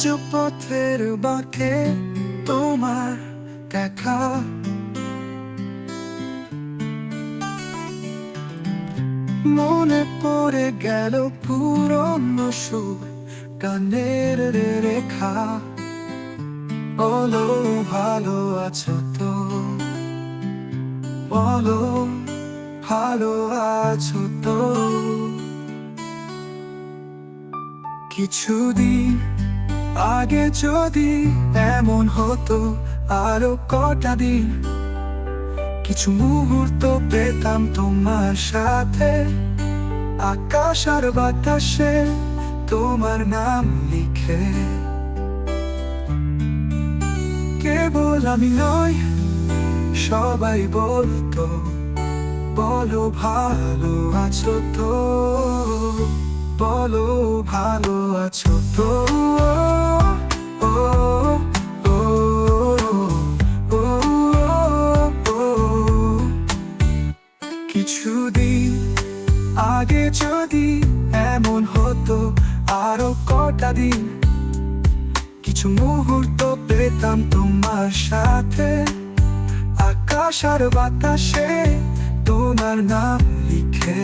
আজ পথের বাঁকে তোমার দেখা, মনে পড়ে গেল পুরনো সুর, গানের রেখা। বলো ভালো আছো তো, বলো ভালো আছো তো। কিছুদিন আগে যদি এমন হতো, আরো কটা দিন কিছু মুহূর্ত পেতাম তোমার সাথে। আকাশ আর বাতাসে তোমার নাম লিখে, কেবল আমি নয় সবাই বলতো, বলো ভালো আছো তো, বলো ভালো আছো তো। ও, ও, ও, ও, ও। কিছুদিন আগে যদি এমন হতো, আরো কটা দিন কিছু মুহূর্ত পেতাম তোমার সাথে। আকাশ আর বাতাসে তোমার নাম লিখে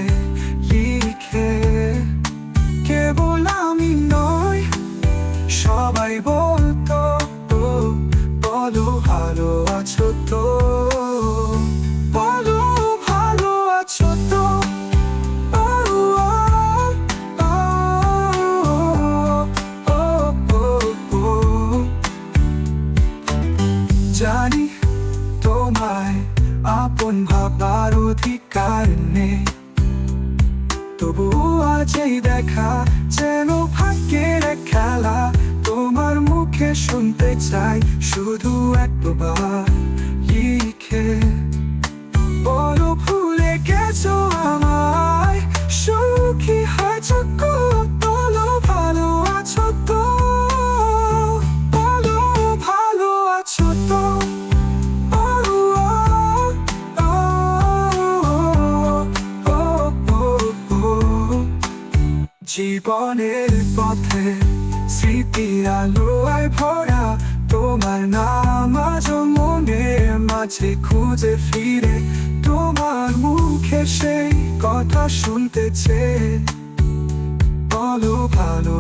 লিখে, কেবল আমি নয় সবাই বলতো, বলো ভালো আছো তো, বলো ভালো আছো তো। ও, ও, ও, ও, ও, ও। জানি তোমায় আপন ভাবার অধিকার নেই, তবুও আজ এই দেখা যেন ভাগ্যের খেলা। তোমার মুখে শুনতে চাই শুধু একবার লিখে, বলো ভুলে গেছো আমায়, সুখী হয়েছো গো, বলো ভালো আছো তো, বলো ভালো আছো তো। জীবনের পথে স্মৃতির আলোয় ভরা, তোমার নাম আজ মনের মাঝে খুঁজে ফিরে। তোমার মুখে সেই কথা শুনতে চেয়ে, বলো ভালো